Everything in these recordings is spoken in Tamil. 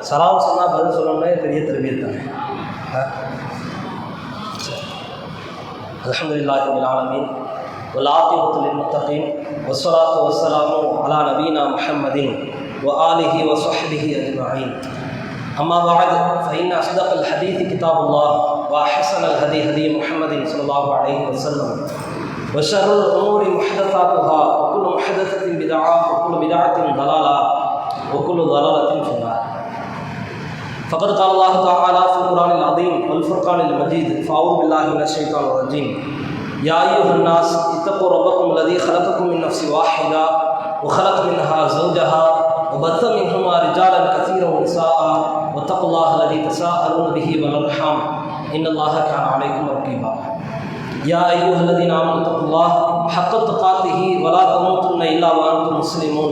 சலாம் சொன்னால் பதில் சொல்லணும்னே பெரிய தர்பியத் தானே. அல்ஹம்துலில்லாஹி ரப்பில் ஆலமீன் வல் ஆகிபத்து லில் முத்தகீன் வஸ்ஸலாத்து வஸ்ஸலாமு அலா நபீனா முஹம்மதின் வ ஆலிஹி வ ஸஹ்பிஹி அஜ்மஈன். அம்மா பஅத் ஃபஇன்ன அஸ்தகல் ஹதீஸி கிதாபுல்லாஹ் வ அஹ்ஸனல் ஹதீ ஹதீ முஹம்மதின் ஸல்லல்லாஹு அலைஹி வஸல்லம் வ ஷர்ருல் உமூரி முஹ்தஸாத்துஹா வ குல்லு முஹ்தஸத்தின் பித்ஆ வ குல்லு பித்ஆத்தின் ضلالة வ குல்லு ضلالة ஃபின்னார். فقد قال الله تعالى في القرآن العظيم والفرقان المجيد فأعوذ بالله من الشيطان الرجيم يا أيها الناس اتقوا ربكم الذي خلقكم من نفس واحدة وخلق منها زوجها وبث منهما رجالا كثيرا ونساء واتقوا الله الذي تساءلون به والأرحام إن الله كان عليكم رقيبا يا أيها الذين آمنوا اتقوا الله حق تقاته ولا تموتن إلا وأنتم مسلمون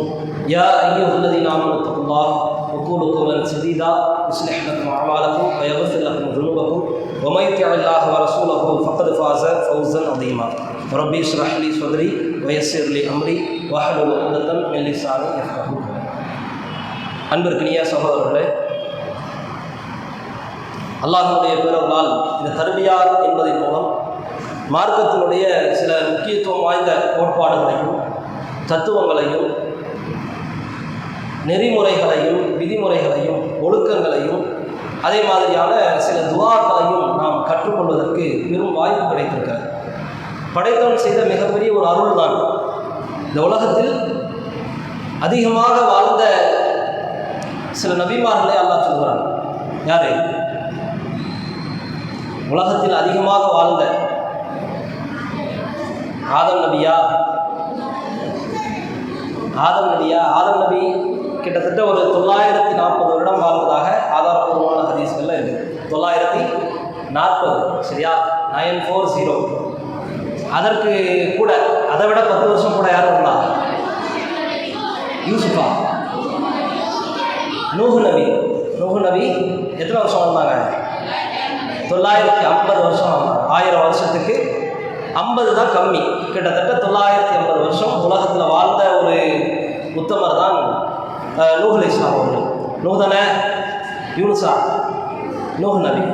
يا أيها الذين آمنوا اتقوا الله وقولوا قولا سديدا يصلح لكم أعمالكم ويغفر لكم ذنوبكم ومن يطع الله ورسوله فقد فاز فوزا عظيما ربي اشرح لي صدري ويسر لي أمري واحلل عقدة من لساني يفقهوا قولي. அன்பிற்கினிய சகோதரர்களே, அல்லாஹ்வுடைய பேரருளால் இந்த தர்பியா என்பதன் மூலம் மார்க்கத்தினுடைய சில முக்கியத்துவம் வாய்ந்த கோட்பாடுகளையும் தத்துவங்களையும் நெறிமுறைகளையும் விதிமுறைகளையும் ஒழுக்கங்களையும் அதே மாதிரியான சில துஆக்களையும் நாம் கற்றுக்கொள்வதற்கு பெரும் வாய்ப்பு கிடைத்திருக்கிறது. படைத்தவன் செய்த மிகப்பெரிய ஒரு அருள் தான். இந்த உலகத்தில் அதிகமாக வாழ்ந்த சில நபிமார்களை அல்லாஹ் சொல்கிறான். யாரு? உலகத்தில் அதிகமாக வாழ்ந்த ஆதம் நபியா? ஆதம் நபி கிட்டத்தட்ட ஒரு 940 வருடம் வாழ்ந்ததாக ஆதாரபூர்வமான ஹதீஸ்கள்ல இருக்கு. 940, சரியா? 940. அதற்கு கூட அதை விட 10 வருஷம் கூட யாரும் இருந்தா? யூசுஃபா. நூஹ் நபி எத்தனை வருஷம் வாழ்ந்தாங்க? 950 வருஷம் வாழ்ந்தாங்க. 1000 வருஷத்துக்கு 50 தான் கம்மி. கிட்டத்தட்ட 950 வருஷம் உலகத்தில் வாழ்ந்த ஒரு உத்தமர் தான் நூஹ் அலைஹிஸ்ஸலாம் அவர்கள். நூஹ் தானே? யூனுஸா? நூஹ் நபி.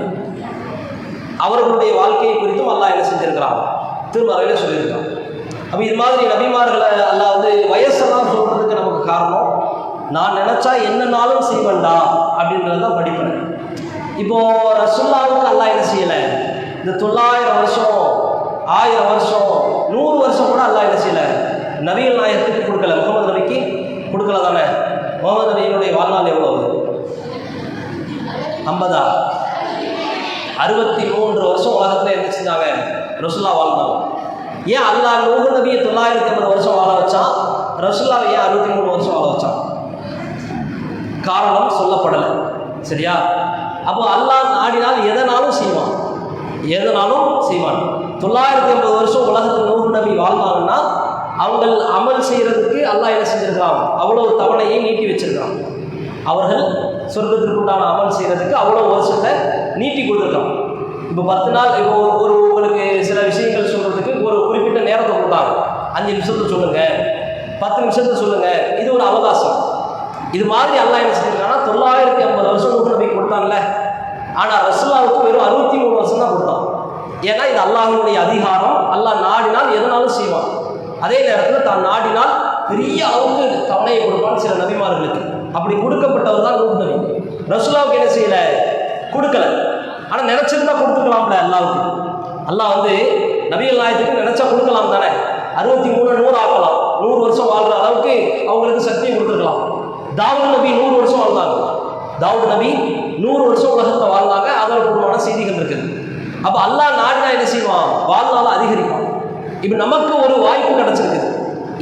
அவர்களுடைய வாழ்க்கையை குறித்தும் அல்லாஹ் என்ன செஞ்சிருக்கிறான்? திருமறையில் சொல்லியிருக்கான். அப்போ இது மாதிரி நபிமார்களை அல்லாஹ் வந்து வயசெல்லாம் சொல்கிறதுக்கு நமக்கு காரணம், நான் நினச்சா என்னன்னாலும் செய்வேண்டா அப்படின்றது தான் படிப்பேன். இப்போது ரசூலுல்லாஹ்வுக்கு அல்லாஹ் என்ன செய்யலை? இந்த 900 வருஷம் 1000 வருஷம் 100 வருஷம் கூட அல்லாஹ் என்ன செய்யலை? நபிகள் நாயகத்துக்கு கொடுக்கல. முகமது நபிக்கு கொடுக்கல தானே? முகமது நபியினுடைய வாழ்நாள் எவ்வளவு? 50? 63 வருஷம் உலகத்தில் என்ன செஞ்சாங்க? ரசூலுல்லாஹ் வாழ்ந்தாங்க. ஏன் அல்லாஹ் நூஹ் நபியை 950 வருஷம் வாழ வச்சான்? ரசூலுல்லாஹ் ஏன் 63 வருஷம் வாழ வச்சான்? காரணம் சொல்லப்படலை, சரியா? அப்போ அல்லாஹ் நாடினால் எதனாலும் செய்வான். 950 வருஷம் உலகத்தில் நூஹ் நபி வாழ்ந்தாங்கன்னா அவங்கள் அமல் செய்கிறதுக்கு அல்லாஹ் என்ன செஞ்சிருக்கான்? அவ்வளோ தவணையை நீட்டி வச்சிருக்கான். அவர்கள் சொர்க்கத்திற்குண்டான அமல் செய்கிறதுக்கு அவ்வளோ வருஷத்தை நீட்டி கொடுத்துருக்கான். இப்போ 10 நாள், இப்போ ஒரு உங்களுக்கு சில விஷயங்கள் சொல்கிறதுக்கு ஒரு குறிப்பிட்ட நேரத்தை கொடுத்தாங்க. 5 நிமிஷத்தில் சொல்லுங்கள், 10 நிமிஷத்தில் சொல்லுங்கள், இது ஒரு அவகாசம். இது மாதிரி அல்லாஹ் என்ன செஞ்சிருக்கான்னா 950 வருஷம் நூஹ் நபிக்கு கொடுத்தான்ல. ஆனால் ரசூலுல்லாஹ்வுக்கு வெறும் 63 வருஷம் தான் கொடுத்தான். ஏன்னா இது அல்லாஹ்வுடைய அதிகாரம். அல்லாஹ் நாடினால் எதனாலும் செய்வான். அதே நேரத்தில் தான் நாடினால் பெரிய அளவுக்கு தவணையை கொடுப்பான் சில நபிமார்களுக்கு. அப்படி கொடுக்கப்பட்டவர் தான் நூஹ் நபி. ரசூலுல்லாஹ்வுக்கு என்ன செய்யலை? கொடுக்கல. ஆனால் நினைச்சிருந்தா கொடுத்துக்கலாம்ல அல்லாஹ்வுக்கு. அல்லாஹ் வந்து நபிகள் நாயகத்துக்கு நினைச்சா கொடுக்கலாம் தானே? 63 100 ஆக்கலாம். 100 வருஷம் வாழ்ற அளவுக்கு அவங்களுக்கு சக்தியை கொடுத்துருக்கலாம். தாவூத் நபி 100 வருஷம் வாழ்ந்தாங்க. தாவூத் நபி 100 வருஷம் உலகத்தில் வாழ்ந்தாங்க. ஆதாரபூர்வமான செய்திகள் இருக்குது. அப்போ அல்லாஹ் நாடினா என்ன செய்வான்? வாழ்நாள் அதிகரிப்பான். இப்போ நமக்கு ஒரு வாய்ப்பு கிடைச்சிருக்குது.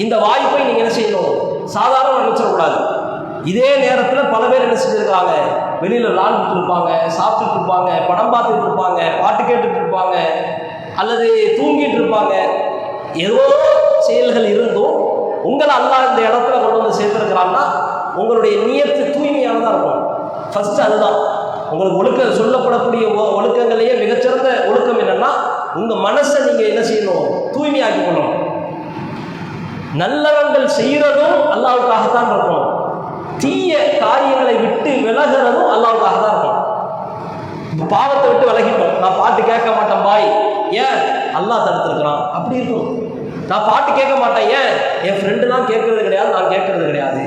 இந்த வாய்ப்பை நீங்கள் என்ன செய்யணும்? சாதாரண நினைச்சிடக்கூடாது. இதே நேரத்தில் பல பேர் என்ன செஞ்சுருக்காங்க? வெளியில் விளாண்டுட்டு இருப்பாங்க, சாப்பிட்டுட்டு இருப்பாங்க, படம் பார்த்துட்டு இருப்பாங்க, பாட்டு கேட்டுட்டு இருப்பாங்க, அல்லது தூங்கிட்டு இருப்பாங்க. ஏதோ செயல்கள் இருந்தும் உங்களை அல்லாஹ் இந்த இடத்துல கொண்டு வந்து சேர்த்துருக்கிறான்னா உங்களுடைய நியத்து தூய்மையானதாக இருக்கும். ஃபஸ்ட்டு அதுதான் உங்களுக்கு ஒழுக்கம் சொல்லப்படக்கூடிய ஒழுக்கங்களையே மிகச்சிறந்த ஒழுக்கம் என்னன்னா, உங்கள் மனசை நீங்கள் என்ன செய்யணும்? தூய்மையாக்கி கொள்ளணும். நல்லவங்கள் செய்கிறதும் அல்லாஹ்வுக்காகத்தான் இருக்கணும். தீய காரியங்களை விட்டு விலகிறதும் அல்லாஹ்வுக்காக தான் இருக்கும். பாவத்தை விட்டு விலகிட்டோம், நான் பாட்டு கேட்க மாட்டேன் பாய், ஏன் அல்லாஹ் தடுத்துருக்கிறான். அப்படி இருக்கும். நான் பாட்டு கேட்க மாட்டேன், ஏன் என் ஃப்ரெண்டுலாம் கேட்கறது கிடையாது, நான் கேட்கறது கிடையாது.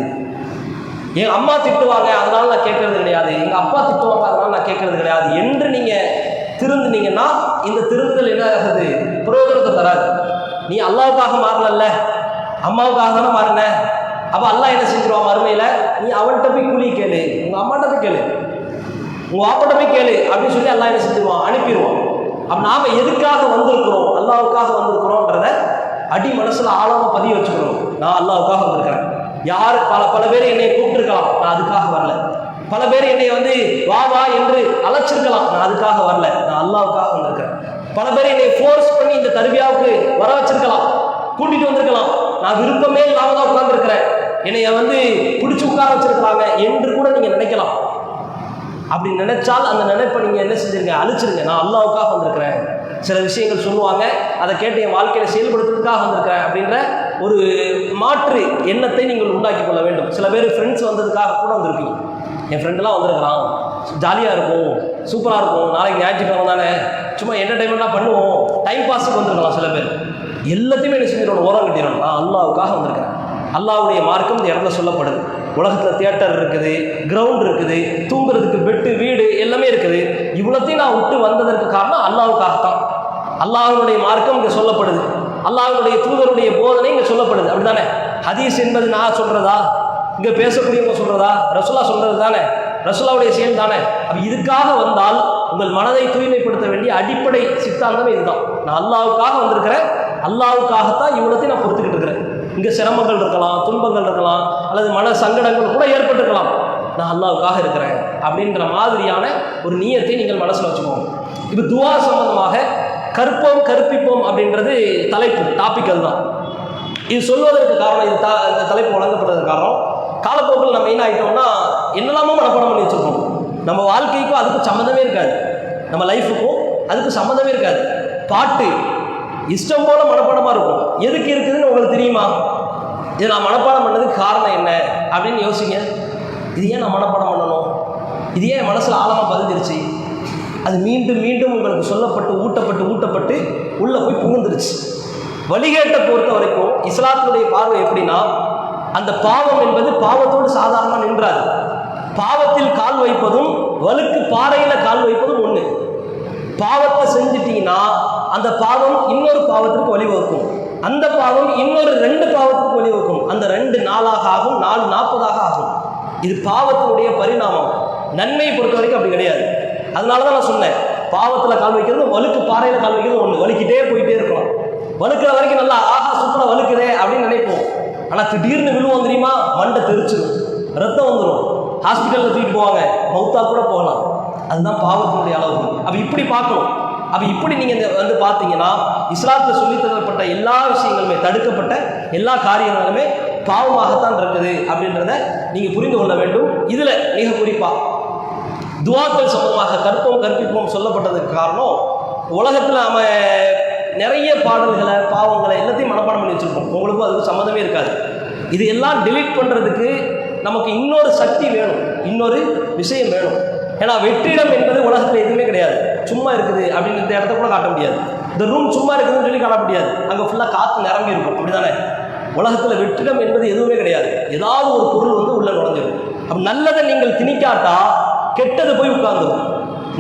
என் அம்மா திட்டுவாங்க அதனால நான் கேட்கறது கிடையாது, எங்க அப்பா திட்டுவாங்க அதனால நான் கேட்கறது கிடையாது என்று நீங்க திருந்துனீங்கன்னா இந்த திருந்துதல் என்ன ஆகுது? பிரயோஜனத்தை தராது. நீ அல்லாவுக்காக மாறல, அம்மாவுக்காக தானே மாறின. அப்ப அல்லாஹ் என்ன செஞ்சிருவான் மறுமையில? நீ அவன்கிட்ட போய் கூலி கேளு, உங்க அம்மாட்ட போய் கேளு, உங்க வாப்பாட்ட போய் கேளு அப்படின்னு சொல்லி அல்லாஹ் என்ன செஞ்சிருவான்? அனுப்பிடுவான். அப்ப நாம எதுக்காக வந்திருக்கிறோம்? அல்லாவுக்காக வந்திருக்கிறோம்ன்றத அடி மனசுல ஆழமா பதிய வச்சுக்கணும். நான் அல்லாவுக்காக வந்திருக்கிறேன். யார் பல பேர் என்னை கூப்பிட்டுருக்கலாம், நான் அதுக்காக வரல. பல பேர் என்னை வா வா என்று அழைச்சிருக்கலாம், நான் அதுக்காக வரல, நான் அல்லாவுக்காக வந்திருக்கிறேன். பல பேர் என்னை ஃபோர்ஸ் பண்ணி இந்த தர்பியாவுக்கு வர வச்சிருக்கலாம், கூட்டிட்டு வந்திருக்கலாம், நான் விருப்பமே இல்லாம தான் உட்கார்ந்துருக்கிறேன், என்னைய பிடிச்சி உட்கார வச்சிருக்கிறாங்க என்று கூட நீங்க நினைக்கலாம். அப்படி நினைச்சால் அந்த நினைப்பை நீங்க என்ன செஞ்சிருங்க? அழிச்சிருங்க. நான் அல்லாவுக்காக வந்திருக்கிறேன். சில விஷயங்கள் சொல்லுவாங்க, அதை கேட்டு என் வாழ்க்கையில செயல்படுத்துறதுக்காக வந்திருக்கிறேன் அப்படின்ற ஒரு மாற்று எண்ணத்தை நீங்கள் உண்டாக்கி கொள்ள வேண்டும். சில பேர் ஃப்ரெண்ட்ஸ் வந்ததுக்காக கூட வந்திருப்பீங்க. என் ஃப்ரெண்டெல்லாம் வந்திருக்கிறான், ஜாலியாக இருக்கும், சூப்பராக இருக்கும், நாளைக்கு ஞாயிற்றுக்கிழமை தானே, சும்மா என்டர்டைன்மெண்ட்லாம் பண்ணுவோம், டைம் பாஸுக்கு வந்திருக்கலாம். சில பேர் எல்லாத்தையுமே என்ன செஞ்சிடணும்? ஓரம் கட்டிடணும். நான் அல்லாவுக்காக வந்திருக்கிறேன். அல்லாவுடைய மார்க்கம் இந்த இடத்துல சொல்லப்படுது. உலகத்தில் தியேட்டர் இருக்குது, கிரவுண்ட் இருக்குது, தூங்குறதுக்கு பெட்டு, வீடு எல்லாமே இருக்குது. இவ்வளோத்தையும் நான் விட்டு வந்ததற்கு காரணம் அல்லாவுக்காகத்தான். அல்லாஹ்வுடைய மார்க்கம் இங்கே சொல்லப்படுது, அல்லாஹ்வுடைய தூதருடைய போதனை இங்கே சொல்லப்படுது. அப்படிதானே? ஹதீஸ் என்பது நான் சொல்றதா, இங்கே பேசக்கூடியவங்க சொல்றதா, ரசூலா சொல்றது தானே, ரசூலாவுடைய செயல் தானே. அப்போ இதுக்காக வந்தால் உங்கள் மனதை தூய்மைப்படுத்த வேண்டிய அடிப்படை சித்தாந்தமே இதுதான். நான் அல்லாவுக்காக வந்திருக்கிறேன், அல்லாவுக்காகத்தான் இவ்வளோத்தையும் நான் பொறுத்துக்கிட்டு இருக்கிறேன். இங்கே சிரமங்கள் இருக்கலாம், துன்பங்கள் இருக்கலாம், அல்லது மன சங்கடங்கள் கூட ஏற்பட்டுருக்கலாம், நான் அல்லாவுக்காக இருக்கிறேன் அப்படின்ற மாதிரியான ஒரு நியத்தை நீங்கள் மனசில் வச்சுக்கோங்க. இப்போ துவா சம்பந்தமாக கற்போம் கற்பிப்போம் அப்படின்றது தலைப்பு, டாபிக் அதுதான். இது சொல்வதற்கு காரணம், இந்த தலைப்பு வழங்கப்படுறதுக்கு காரணம், காலப்போக்கில் நம்ம என்ன ஆகிட்டோம்னா என்னெல்லாமோ மனப்பாடம் பண்ணி வச்சுருக்கோம். நம்ம வாழ்க்கைக்கும் அதுக்கும் சம்மந்தமே இருக்காது, நம்ம லைஃபுக்கும் அதுக்கு சம்மந்தமே இருக்காது. பாட்டு இஷ்டம் போல மனப்பாடமாக இருக்கும். எதுக்கு இருக்குதுன்னு உங்களுக்கு தெரியுமா? இதை நான் மனப்பாடம் பண்ணதுக்கு காரணம் என்ன அப்படின்னு யோசிங்க. இது ஏன் நான் மனப்பாடம் பண்ணணும்? இது ஏன் மனசில் ஆழமாக பதிஞ்சிருச்சு? அது மீண்டும் மீண்டும் உங்களுக்கு சொல்லப்பட்டு ஊட்டப்பட்டு உள்ளே போய் புகுந்துருச்சு. வழிகேட்டை பொறுத்த வரைக்கும் இஸ்லாத்தினுடைய பார்வை எப்படின்னா, அந்த பாவம் என்பது பாவத்தோடு சாதாரணமாக நின்றாது. பாவத்தில் கால் வைப்பதும் வழுக்கு பாறையில் கால் வைப்பதும் ஒன்று. பாவத்தை செஞ்சிட்டீங்கன்னா அந்த பாவம் இன்னொரு பாவத்திற்கு வழிவகுக்கும், அந்த பாவம் இன்னொரு 2 பாவத்திற்கு வழிவகுக்கும், அந்த 2 நாளாக ஆகும், 4 40 ஆகும். இது பாவத்தினுடைய பரிணாமம். நன்மையை பொறுத்த வரைக்கும் அப்படி கிடையாது. அதனால தான் நான் சொன்னேன், பாவத்தில் கால் வைக்கிறது வழுக்கு பாறையில் கால் வைக்கிறது ஒன்று. வலிக்கிட்டே போயிட்டே இருக்கலாம், வழுக்கிற வரைக்கும் நல்லா ஆஹா சூப்பராக வழுக்குதே அப்படின்னு நினைப்போம். ஆனால் திடீர்னு விழுவோம் தெரியுமா, மண்டை தெரிச்சிடும், ரத்தம் வந்துடும், ஹாஸ்பிட்டலில் தூக்கிட்டு போவாங்க, மௌத்தா கூட போகலாம். அதுதான் பாவத்தினுடைய அளவு. அப்போ இப்படி பார்க்கணும். அப்போ இப்படி நீங்கள் பார்த்தீங்கன்னா இஸ்லாத்தில் சொல்லித் தரப்பட்ட எல்லா விஷயங்களுமே, தடுக்கப்பட்ட எல்லா காரியங்களுமே பாவமாகத்தான் இருக்குது அப்படின்றத நீங்கள் புரிந்து கொள்ள வேண்டும். இதில் மிக குறிப்பாக துவாக்கள் சம்பந்தமாக கற்போம் கற்பிப்போம் சொல்லப்பட்டதுக்கு காரணம், உலகத்தில் நம்ம நிறைய பாடல்களை, பாவங்களை எல்லாத்தையும் மனப்பாடம் பண்ணி வச்சுருக்கோம். உங்களுக்கும் அதுக்கு சம்மந்தமே இருக்காது. இது எல்லாம் டிலீட் பண்ணுறதுக்கு நமக்கு இன்னொரு சக்தி வேணும், இன்னொரு விஷயம் வேணும். ஏன்னா வெற்றிடம் என்பது உலகத்தில் எதுவுமே கிடையாது. சும்மா இருக்குது அப்படின்னு இந்த இடத்த கூட காட்ட முடியாது. இந்த ரூம் சும்மா இருக்குதுன்னு சொல்லி காட்ட முடியாது, அங்கே ஃபுல்லாக காற்று நிரம்பி இருக்கும். அப்படி தானே? உலகத்தில் வெற்றிடம் என்பது எதுவுமே கிடையாது. ஏதாவது ஒரு பொருள் உள்ளே நுழைஞ்சிடும். அப்போ நல்லதை நீங்கள் திணிக்காட்டா கெட்டது போய் உட்கார்ந்துடும்.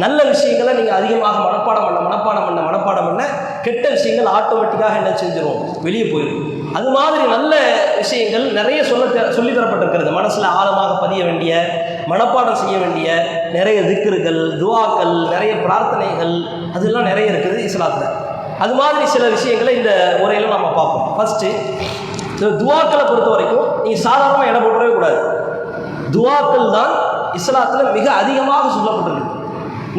நல்ல விஷயங்களை நீங்கள் அதிகமாக மனப்பாடம் பண்ண கெட்ட விஷயங்கள் ஆட்டோமேட்டிக்காக என்ன செஞ்சிடும்? வெளியே போயிடும். அது மாதிரி நல்ல விஷயங்கள் நிறைய சொல்லி தரப்பட்டிருக்கிறது. மனசில் ஆழமாக பதிய வேண்டிய, மனப்பாடம் செய்ய வேண்டிய நிறைய திக்ருகள், துவாக்கள், நிறைய பிரார்த்தனைகள், அதெல்லாம் நிறைய இருக்குது இஸ்லாத்தில். அது மாதிரி சில விஷயங்களை இந்த உரையில் நம்ம பார்ப்போம். ஃபஸ்ட்டு இந்த துவாக்களை பொறுத்த வரைக்கும் நீங்கள் சாதாரணமாக இடம் போட்டுறவே கூடாது. துவாக்கள் தான் இஸ்லாத்தில் மிக அதிகமாக சொல்லப்பட்டிருக்கு.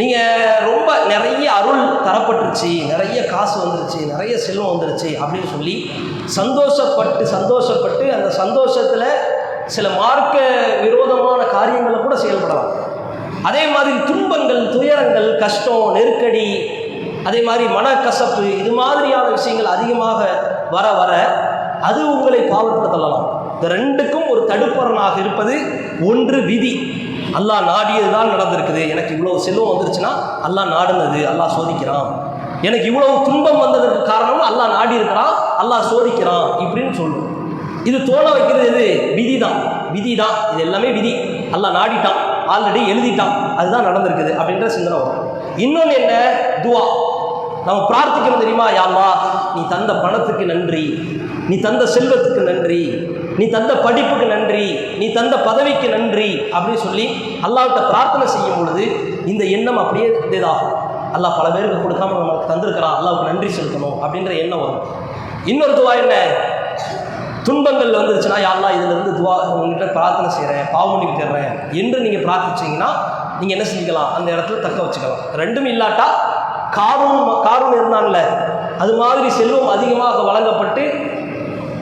நீங்கள் ரொம்ப நிறைய அருள் தரப்பட்டுருச்சு, நிறைய காசு வந்துருச்சு, நிறைய செல்வம் வந்துருச்சு அப்படின்னு சொல்லி சந்தோஷப்பட்டு அந்த சந்தோஷத்தில் சில மார்க்க விரோதமான காரியங்களை கூட செயல்படலாம். அதே மாதிரி துன்பங்கள், துயரங்கள், கஷ்டம், நெருக்கடி, அதே மாதிரி மனக்கசப்பு, இது மாதிரியான விஷயங்கள் அதிகமாக வர அது உங்களை பாவத்தில் தள்ளலாம். இந்த ரெண்டுக்கும் ஒரு தடுப்பறனாக இருப்பது ஒன்று விதி. அல்லாஹ் நாடியது தான் நடந்திருக்குது. எனக்கு இவ்வளவு செல்வம் வந்துருச்சுன்னா அல்லாஹ் நாடுனது, அல்லாஹ் சோதிக்கிறான். எனக்கு இவ்வளவு துன்பம் வந்ததற்கு காரணம் அல்லாஹ் நாடி இருக்கிறான், அல்லாஹ் சோதிக்கிறான் இப்படின்னு சொல்லுவோம். இது தோண வைக்கிறது எது? விதி தான். விதி தான், இது எல்லாமே விதி. அல்லாஹ் நாடிட்டான், ஆல்ரெடி எழுதிட்டான், அதுதான் நடந்திருக்குது அப்படின்ற சிந்தனை வரும். இன்னொன்று என்ன? துவா. நம்ம பிரார்த்திக்கணும் தெரியுமா? யா அல்லாஹ், நீ தந்த பணத்துக்கு நன்றி, நீ தந்த செல்வத்துக்கு நன்றி, நீ தந்த படிப்புக்கு நன்றி, நீ தந்த பதவிக்கு நன்றி அப்படின்னு சொல்லி அல்லாஹ்கிட்ட பிரார்த்தனை செய்யும் பொழுது இந்த எண்ணம் அப்படியே இதாகும். அல்லாஹ் பல பேருக்கு கொடுக்காம நமக்கு தந்திருக்கிறான், அல்லாஹ்வுக்கு நன்றி செலுத்தணும் அப்படின்ற எண்ணம் வரும். இன்னொரு துவா என்ன? துன்பங்கள் வந்துருச்சுன்னா, யா அல்லாஹ் இதிலிருந்து துவா உங்கள்கிட்ட பிரார்த்தனை செய்கிறேன், பாவமன்னிப்பு தர்றேன் என்று நீங்கள் பிரார்த்திச்சிங்கன்னா நீங்கள் என்ன செஞ்சுக்கலாம்? அந்த இடத்துல தக்க வச்சுக்கலாம். ரெண்டும் இல்லாட்டா காரூன் இருந்தான்ல, அது மாதிரி செல்வம் அதிகமாக வழங்கப்பட்டு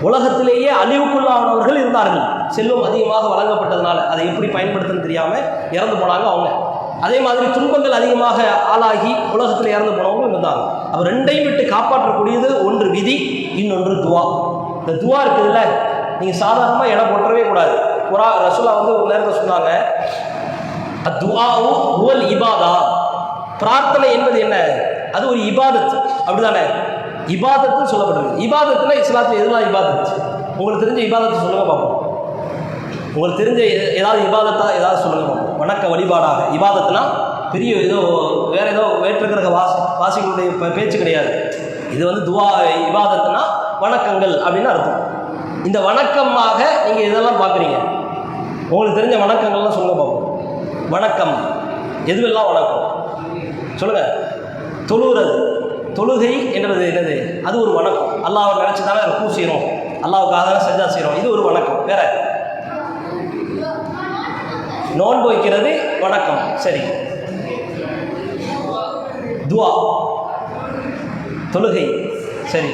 உலகத்திலேயே அழிவுக்குள்ளானவர்கள் இருந்தார்கள். செல்வம் அதிகமாக வழங்கப்பட்டதுனால அதை எப்படி பயன்படுத்தணும்னு தெரியாமல் இறந்து போனாங்க அவங்க. அதே மாதிரி துன்பங்கள் அதிகமாக ஆளாகி உலகத்தில் இறந்து போனவங்களும் இருந்தாங்க. அவர் ரெண்டையும் விட்டு காப்பாற்றக்கூடியது ஒன்று விதி, இன்னொன்று துவா. இந்த துவா இருக்குதுல்ல, நீங்கள் சாதாரணமாக இடம் போட்டவே கூடாது. ரசூலா வந்து ஒரு நேரத்தில் சொன்னாங்க, துஆஉ ஹுவல் இபாதா. பிரார்த்தனை என்பது என்ன? அது ஒரு இபாதத், அப்படிதானே? இபாதத்துன்னு சொல்லப்படுறது. இபாதத்துல இஸ்லாத்தில் எதுலாம் இபாதத்? உங்களுக்கு தெரிஞ்ச இபாதத்தை சொல்லுங்க பார்ப்போம். உங்களுக்கு தெரிஞ்ச ஏதாவது இபாதத்தா ஏதாவது சொல்லுங்க பார்ப்போம். வணக்க வழிபாடாக இபாதத்துனா பெரிய ஏதோ வேற ஏதோ வேற்றுக்கிற வாசிகளுடைய பேச்சு கிடையாது. இது வந்து துவா இபாதத்துனா வணக்கங்கள் அப்படின்னு அர்த்தம். இந்த வணக்கமாக நீங்கள் இதெல்லாம் பார்க்குறீங்க. உங்களுக்கு தெரிஞ்ச வணக்கங்கள்லாம் சொல்லுங்க பார்ப்போம். வணக்கம் எதுவெல்லாம் வணக்கம் சொல்லுங்க. தொழுகிறது, தொழுகை என்றது என்னது? அது ஒரு வணக்கம். அல்லாஹ்வை நினைச்சு தானே பூ செய்கிறோம், அல்லாஹ்வுக்காக தானே சஜ்ஜா செய்கிறோம், இது ஒரு வணக்கம். வேற நோன்பு வைக்கிறது வணக்கம், சரி. துவா தொழுகை, சரி.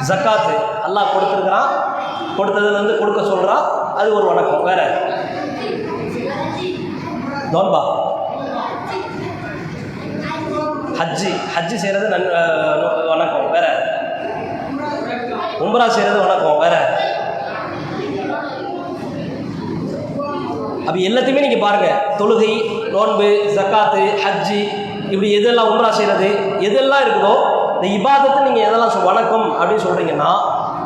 ஜக்காத்து அல்லாஹ் கொடுத்துருக்கிறான், கொடுத்ததுலேருந்து கொடுக்க சொல்கிறான், அது ஒரு வணக்கம். வேற நோன்பா, ஹஜ்ஜி செய்கிறது வணக்கம். வேற உம்ரா செய்கிறது வணக்கம். வேற அப்போ எல்லாத்தையுமே நீங்கள் பாருங்கள். தொழுகை, நோன்பு, ஜக்காத்து, ஹஜ்ஜி, இப்படி எதெல்லாம் உம்ரா செய்கிறது எதெல்லாம் இருக்குதோ இந்த இபாதத்தை நீங்கள் எதெல்லாம் வணக்கம் அப்படின்னு சொல்கிறீங்கன்னா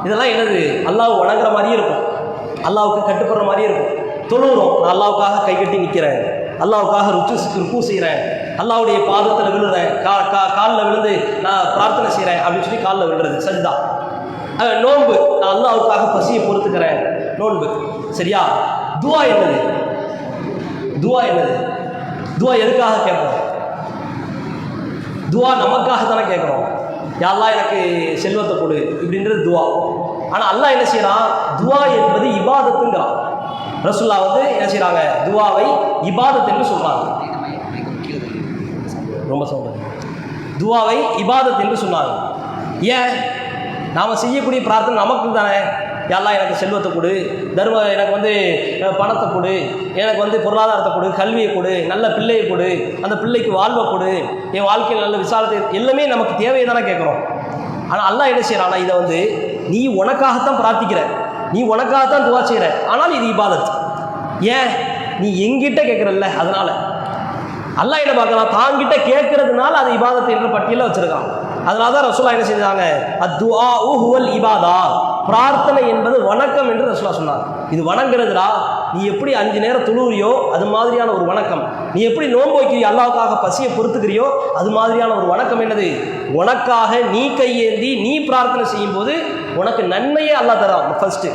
இதெல்லாம் என்னது? அல்லாஹ் வணங்குற மாதிரியே இருக்கும், அல்லாஹ்வுக்கு கட்டுப்படுற மாதிரியே இருக்கும். தொழுகிறோம், நான் அல்லாஹ்வுக்காக கை கட்டி நிற்கிறேன், அல்லாஹ்வுக்காக ருக்கு செய்கிறேன், அல்லாஹ்வுடைய பாதத்தில் விழுறேன், காலில் விழுந்து நான் பிரார்த்தனை செய்கிறேன் அப்படின்னு சொல்லி காலில் விழுறது சஜ்தா. நோன்பு, நான் அல்லாஹ்வுக்காக பசியை பொறுத்துக்கிறேன், நோன்பு, சரியா? துவா என்னது? துவா என்னது? துவா எதுக்காக கேட்போம்? துவா நமக்காக தானே கேட்குறோம். யா அல்லாஹ் எனக்கு செல்வத்தை கொடு இப்படின்றது துவா. ஆனால் அல்லாஹ் என்ன செய்யறான்? துவா என்பது இபாதத்துங்கிறான். ரசூல்லா வந்து என்ன செய்கிறாங்க? துவாவை இபாதத் என்று சொல்கிறாங்க. ரொம்ப சொல்கிறேன், துவாவை இபாதத் என்று சொன்னாங்க. ஏன்? நாம் செய்யக்கூடிய பிரார்த்தனை நமக்கு தானே. யாரெல்லாம் எனக்கு செல்வத்தை கொடு, எனக்கு வந்து பணத்தை கொடு, எனக்கு வந்து பொருளாதாரத்தை கொடு, கல்வியை கொடு, நல்ல பிள்ளையை கொடு, அந்த பிள்ளைக்கு வாழ்வை கொடு, என் வாழ்க்கையில் நல்ல விசாலத்தை, எல்லாமே நமக்கு தேவையை தானே கேட்குறோம். ஆனால் அல்லாஹ் என்ன செய்யறானா? இதை வந்து நீ உனக்காகத்தான் பிரார்த்திக்கிற, நீ உனக்காகத்தான் துவா செய்கிற, ஆனால் இது இபாதத். ஏன்? நீ எங்கிட்ட கேட்குறல்ல, அதனால அல்லாஹ் என்ன பார்க்கலாம்? தாங்கிட்ட கேட்கறதுனால அது இபாதத் என்ற பட்டியலில் வச்சிருக்கான். அதனால தான் ரசூலா என்ன செஞ்சாங்க? அத்துஆஉ ஹுவல் இபாதா, பிரார்த்தனை என்பது வணக்கம் என்று ரசூலா சொன்னார். இது வணங்குறதுடா. நீ எப்படி 5 நேரம் தொழுகிறியோ அது மாதிரியான ஒரு வணக்கம், நீ எப்படி நோன்பு வைக்கிறியோ அல்லாஹ்வுக்காக பசியை பொறுத்துக்கிறியோ அது மாதிரியான ஒரு வணக்கம். என்னது? உனக்காக நீ கையேந்தி நீ பிரார்த்தனை செய்யும் போது உனக்கு நன்மையே அல்லாஹ் தரான். ஃபர்ஸ்ட்டு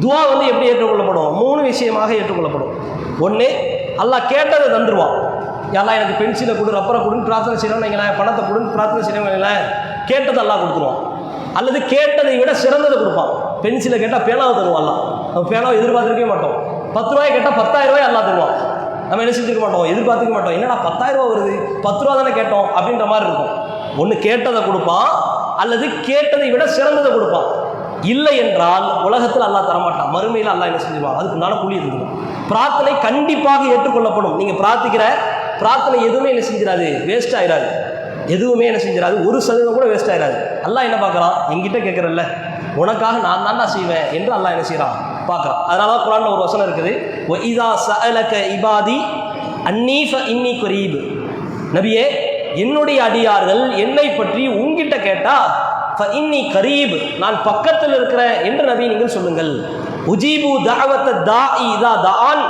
துவா வந்து எப்படி ஏற்றுக்கொள்ளப்படும்? 3 விஷயமாக ஏற்றுக்கொள்ளப்படும். ஒன்று, அல்லாஹ் கேட்டதை தந்துடுவான். எல்லாம் எனக்கு பென்சிலை கொடு, ரப்பரை கொடுன்னு பிரார்த்தனை செய்யணும்னு வைங்களேன், பணத்தை கொடுன்னு பிரார்த்தனை செய்யணும்னு வைங்களேன், கேட்டதை எல்லாம் கொடுத்துருவான். அல்லது கேட்டதை விட சிறந்ததை கொடுப்பான். பென்சிலை கேட்டால் பேனாவை தருவான். நம்ம பேனாவை எதிர்பார்த்துருக்கவே மாட்டோம். 10 ரூபாய் கேட்டால் 10,000 ரூபாய் எல்லாம் தருவான். நம்ம என்ன செஞ்சுருக்க மாட்டோம், எதிர்பார்த்துக்க மாட்டோம். என்னடா 10,000 ரூபா வருது, 10 ரூபா தானே கேட்டோம் அப்படின்ற மாதிரி இருக்கும். ஒன்று கேட்டதை கொடுப்பான், அல்லது கேட்டதை விட சிறந்ததை கொடுப்பான். இல்லை என்றால் உலகத்தில் அல்லாஹ் தரமாட்டான், மறுமையில் அல்லாஹ் என்ன செஞ்சுவான்? அதுக்குண்டான கூலி இருந்துடும். பிரார்த்தனை கண்டிப்பாக ஏற்றுக்கொள்ளப்படும். நீங்கள் பிரார்த்திக்கிற பிரார்த்தனை எதுவுமே என்ன செஞ்சிடாது, வேஸ்ட் ஆகிடாது. எதுவுமே என்ன செஞ்சிடாது, ஒரு சதவீதம் கூட வேஸ்ட் ஆயிடாது. அல்லாஹ் என்ன பார்க்குறான், என்கிட்ட கேட்குறல்ல, உனக்காக நான் தான்டா செய்வேன் என்று அல்லாஹ் என்ன செய்கிறான் பார்க்குறான். அதனால தான் குர்ஆன்ல ஒரு வசனம் இருக்குது, வஇதா சஅலக இபாதி அன்னீ ஃபஇன்னீ கரீப். நபியே, என்னுடைய அடியார்கள் என்னை பற்றி உன்கிட்ட கேட்டா ஃபஇன்னீ கரீப், நான் பக்கத்தில் இருக்கிறேன் என்று நபி நீங்கள் சொல்லுங்கள். உஜீபு தஅவத்த தாஇ இதா தஆன்,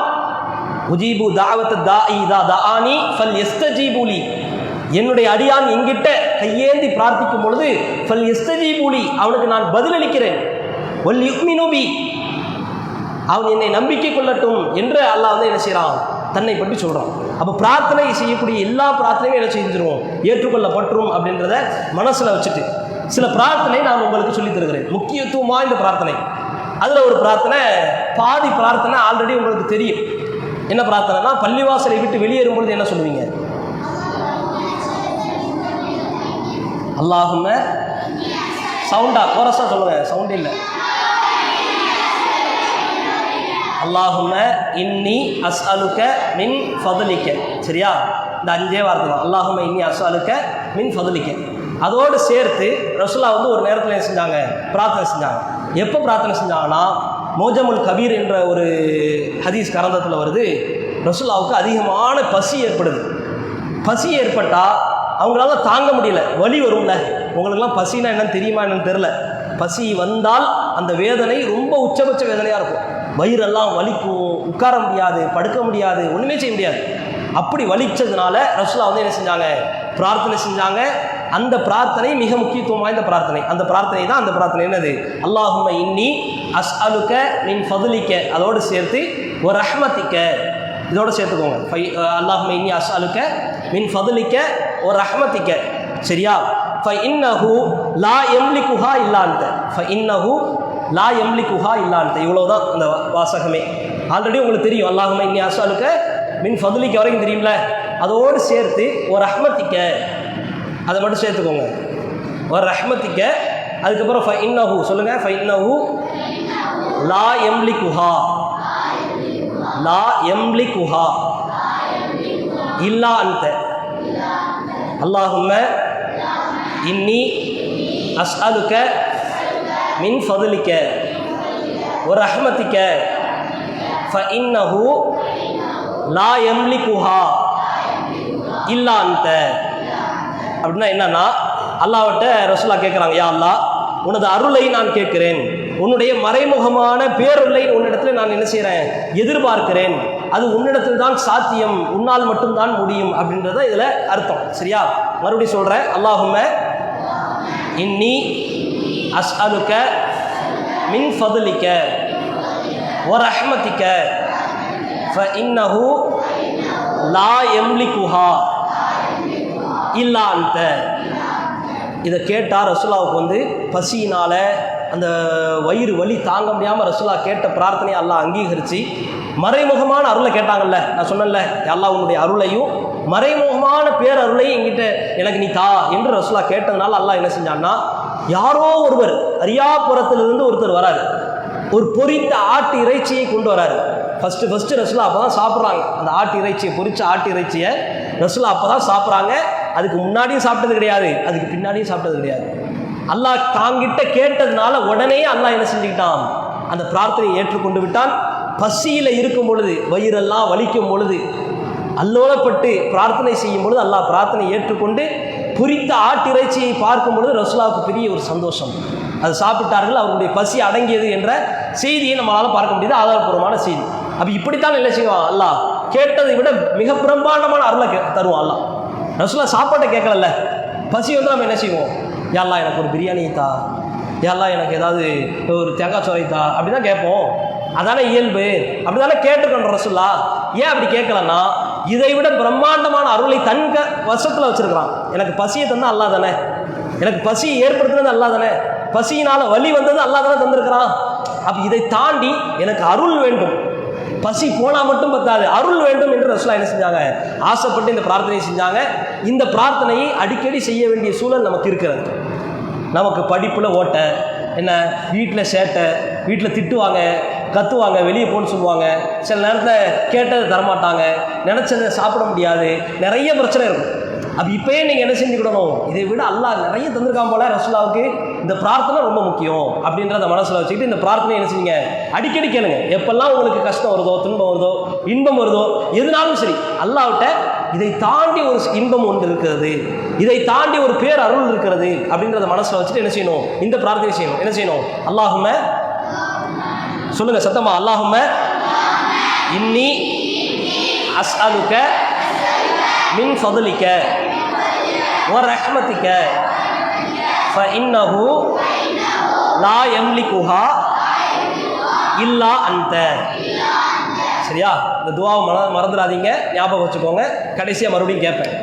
உஜீபு தஅவத்த தாஇ இதா தஆனி ஃபல்யஸ்தஜீபு லி. என்னுடைய அடியான் என்கிட்ட கையேந்தி பிரார்த்திக்கும் பொழுது ஃபல்யஸ்தஜீபு லி, அவனுக்கு நான் பதிலளிக்கிறேன். வல் யுமினு பி, அவன் என்னை நம்பிக்கை கொள்ளட்டும் என்று அல்லாஹ் வந்து என்ன செய்கிறான், தன்னை பற்றி சொல்கிறான். அப்போ பிரார்த்தனை செய்யக்கூடிய எல்லா பிரார்த்தனையும் என்ன செஞ்சிருவோம், ஏற்றுக்கொள்ளப்பட்டுரும் அப்படின்றத மனசில் வச்சுட்டு சில பிரார்த்தனை நான் உங்களுக்கு சொல்லித் தருகிறேன். முக்கியத்துவமாக இந்த பிரார்த்தனை, அதில் ஒரு பிரார்த்தனை, பாதி பிரார்த்தனை ஆல்ரெடி உங்களுக்கு தெரியும். என்ன பிரார்த்தனைனா, பள்ளிவாசலை விட்டு வெளியேறும் பொழுது என்ன சொல்லுவீங்க, அல்லாஹும்ம, சவுண்டா கோரஸா சொல்லுங்க, சவுண்ட் இல்லை, அல்லாஹும்ம இன்னி அஸ்அலுக மின் ஃபதுலிக்க. சரியா, இந்த 5 வார்த்தை தான், அல்லாஹும்ம இன்னி அஸ்அலுக மின் ஃபதுலிக்க. அதோடு சேர்த்து ரசூலுல்லாஹ் வந்து ஒரு நேரத்தில் என்ன செஞ்சாங்க, பிரார்த்தனை செஞ்சாங்க. எப்போ பிரார்த்தனை செஞ்சாங்கன்னா, மோஜமுல் கபீர் என்ற ஒரு ஹதீஸ் கரந்தத்தில் வருது, ரசூலுல்லாஹ்வுக்கு அதிகமான பசி ஏற்படுது. பசி ஏற்பட்டால் அவங்களால தாங்க முடியல, வலி வரும்ல. உங்களுக்கெல்லாம் பசினா என்னன்னு தெரியுமா என்னன்னு தெரில. பசி வந்தால் அந்த வேதனை ரொம்ப உச்சபட்ச வேதனையாக இருக்கும். வயிறெல்லாம் வலிக்கும், உட்கார முடியாது, படுக்க முடியாது, ஒன்றுமே செய்ய முடியாது. அப்படி வலிச்சதுனால ரசூலுல்லாஹ் வந்து என்ன செஞ்சாங்க, பிரார்த்தனை செஞ்சாங்க. அந்த பிரார்த்தனை மிக முக்கியத்துவம் வாய்ந்த பிரார்த்தனை. அந்த பிரார்த்தனை தான், அந்த பிரார்த்தனை என்னது, அல்லாஹும்ம இன்னி அஸ்அலுக மின் ஃபதுலிக்க, அதோடு சேர்த்து ஒரு ரஹ்மத்திக்க, இதோடு சேர்த்துக்கோங்க. அல்லாஹும்ம இன்னி அஸ்அலுக மின் ஃபதுலிக்க ஒரு ரஹ்மத்திக்க. சரியா, ஃபஇன்னஹு லா யம்லிகுஹா இல்லா அன்த, ஃபஇன்னஹு லா யம்லிகுஹா இல்லா அன்த. இவ்வளவுதான் அந்த வாசகமே. ஆல்ரெடி உங்களுக்கு தெரியும், அல்லாஹும்ம இன்னி அஸ்அலுக மின் ஃபதுலிக்க வரைக்கும் தெரியும்ல. அதோடு சேர்த்து ஒரு ரஹ்மத்திக்க, அதை மட்டும் சேர்த்துக்கோங்க, ஒரு ரஹ்மத்திக்க. அதுக்கப்புறம் ஃபஇன்னஹு சொல்லுங்க, ஃபஇன்னஹு லா யம்லிகுஹா, லா யம்லிகுஹா இல்லா அன்த. அல்லாஹும்ம இன்னி அஸ்அலுக மின் ஃபதுலிக்க ஒரு ரஹ்மத்திக்க ஃபஇன்னஹு லா யம்லிகுஹா இல்லா அன்த. அப்படின்னா என்னன்னா, அல்லாஹ்விட்ட ரசூலுல்லாஹ் கேட்குறாங்க, யா அல்லாஹ், உனது அருளை நான் கேட்கிறேன், உன்னுடைய மறைமுகமான பேரருளை உன்னிடத்தில் நான் என்ன செய்கிறேன், எதிர்பார்க்கிறேன். அது உன்னிடத்தில் தான் சாத்தியம், உன்னால் மட்டும்தான் முடியும் அப்படின்றத இதில் அர்த்தம். சரியா, மறுபடியும் சொல்கிறேன், அல்லாஹும்ம இன்னி அஸ்அலுக மின் ஃபதுலிக்க வ ரஹ்மத்திக்க ஃபஇன்னஹு லா யம்லிகுஹா இல்லா அன்த. இதை கேட்டால் ரசூலுல்லாஹ்வுக்கு வந்து பசியினால் அந்த வயிறு வலி தாங்க முடியாமல் ரசூலுல்லாஹ் கேட்ட பிரார்த்தனையை அல்லாஹ் அங்கீகரித்து மறைமுகமான அருளை கேட்டாங்கல்ல. நான் சொன்னேன்ல, அல்லாஹ் உன்னுடைய அருளையும் மறைமுகமான பேரருளையும் என்கிட்ட எனக்கு நீ தா என்று ரசூலுல்லாஹ் கேட்டதுனால அல்லாஹ் என்ன செஞ்சான்னா, யாரோ ஒருவர் அரியாபுரத்திலிருந்து ஒருத்தர் வராரு, ஒரு பொரித்த ஆட்டு இறைச்சியை கொண்டு வராரு. ஃபஸ்ட்டு ரசூலுல்லாஹ் அப்போ தான் சாப்பிட்றாங்க. அந்த ஆட்டு இறைச்சியை, பொரித்த ஆட்டு இறைச்சியை ரசூலுல்லாஹ் அப்போ தான் சாப்பிட்றாங்க. அதுக்கு முன்னாடியும் சாப்பிட்டது கிடையாது, அதுக்கு பின்னாடியும் சாப்பிட்டது கிடையாது. அல்லாஹ் தாங்கிட்ட கேட்டதுனால உடனே அல்லாஹ் என்ன செஞ்சுக்கிட்டான், அந்த பிரார்த்தனையை ஏற்றுக்கொண்டு விட்டான். பசியில் இருக்கும் பொழுது, வயிறெல்லாம் வலிக்கும் பொழுது, அல்லோலப்பட்டு பிரார்த்தனை செய்யும் பொழுது அல்லாஹ் பிரார்த்தனை ஏற்றுக்கொண்டு பொரித்த ஆட்டிறைச்சியை பார்க்கும் பொழுது ரசூலுல்லாஹ்வுக்கு பெரிய ஒரு சந்தோஷம். அது சாப்பிட்டார்கள், அவருடைய பசி அடங்கியது என்ற செய்தியை நம்மளால் பார்க்க முடியுது, ஆதாரபூர்வமான செய்தி. அப்போ இப்படித்தான் என்ன செய்வான் அல்லாஹ், கேட்டதை விட மிக பிரம்மாண்டமான அருளை தருவான் அல்லாஹ். ரசூலுல்லாஹ் சாப்பாட்டை கேட்கல, பசி வந்து நம்ம என்ன செய்வோம், யா அல்லாஹ் எனக்கு ஒரு பிரியாணி தா, யா அல்லாஹ் எனக்கு ஏதாவது ஒரு தேங்காய் சோறை தா, அப்படி தான் கேட்போம். அதான இயல்பு, அப்படி தானே கேட்டுக்கொண்ட ரசூலுல்லாஹ். ஏன் அப்படி கேட்கலன்னா, இதை விட பிரம்மாண்டமான அருளை தன் வசத்தில் வச்சிருக்கிறான். எனக்கு பசியை தந்தா அல்லாஹ் தானே, எனக்கு பசியை ஏற்படுத்தினது அல்லாஹ் தானே, பசியினால் வலி வந்தது அல்லாஹ் தானே தந்திருக்கிறான். அப்போ இதை தாண்டி எனக்கு அருள் வேண்டும், பசி போனால் மட்டும் பத்தாது, அருள் வேண்டும் என்று ரசூலுல்லாஹ் என்ன செஞ்சாங்க, ஆசைப்பட்டு இந்த பிரார்த்தனையை செஞ்சாங்க. இந்த பிரார்த்தனையை அடிக்கடி செய்ய வேண்டிய சூழல் நமக்கு இருக்கிறது. நமக்கு படிப்பில் ஓட்டை, என்ன வீட்டில் சேட்டை, வீட்டில் திட்டுவாங்க, கத்துவாங்க, வெளியே போன்னு சொல்லுவாங்க, சில நேரத்தில் கேட்டதை தரமாட்டாங்க, நினச்சதை சாப்பிட முடியாது, நிறைய பிரச்சனை இருக்கும். அப்போ இப்போயே நீங்கள் என்ன செஞ்சுக்கிடணும், இதை விட அல்லாஹ் நிறைய தந்திருக்கான் போல ரசூலுல்லாவுக்கு இந்த பிரார்த்தனை ரொம்ப முக்கியம் அப்படின்றத மனசில் வச்சுக்கிட்டு இந்த பிரார்த்தனை என்ன செய்யுங்க, அடிக்கடி கேளுங்க. எப்பெல்லாம் உங்களுக்கு கஷ்டம் வருதோ, துன்பம் வருதோ, இன்பம் வருதோ, எதுனாலும் சரி அல்லாஹ்விட்ட இதை தாண்டி ஒரு இன்பம் ஒன்று இருக்கிறது, இதை தாண்டி ஒரு பேர் அருள் இருக்கிறது அப்படின்றத மனசில் வச்சுட்டு என்ன செய்யணும், இந்த பிரார்த்தனை செய்யணும். என்ன செய்யணும், அல்லாஹும்ம சொல்லுங்க சத்தமா, அல்லாஹும்ம இன்னி அஸ்அலுக மின் ஃபதுலிக வ ரஹ்மதிக ஃபஇன்னஹு லா யம்லிகுஹா இல்லா அன்த. சரியா, இந்த துவாவை மறந்துடாதீங்க, ஞாபகம் வச்சுக்கோங்க. கடைசியாக மறுபடியும் கேட்பேன்.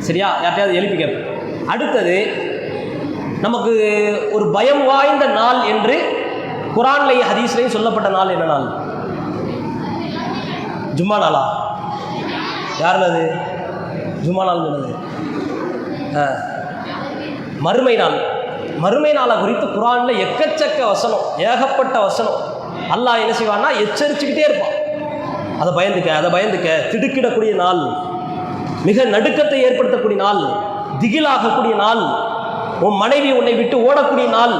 சரியா, யார்ட்டையாவது எழுப்பி கேட்பேன். அடுத்தது, நமக்கு ஒரு பயம் வாய்ந்த நாள் என்று குரான்லையும் ஹதீஸ்லையும் சொல்லப்பட்ட நாள் என்ன நாள்? ஜும்மா நாளா? யாருன்னு அது ஜும்மா நாள் சொன்னது? மறுமை நாள். மறுமை நாளை குறித்து குரானில் எக்கச்சக்க வசனம், ஏகப்பட்ட வசனம். அல்லாஹ் என்ன செய்வான்னா எச்சரிச்சுக்கிட்டே இருப்பான். அதை பயந்துக்க, அதை பயந்துக்க. திடுக்கிடக்கூடிய நாள், மிக நடுக்கத்தை ஏற்படுத்தக்கூடிய நாள், திகிலாகக்கூடிய நாள், உன் மனைவி உன்னை விட்டு ஓடக்கூடிய நாள்,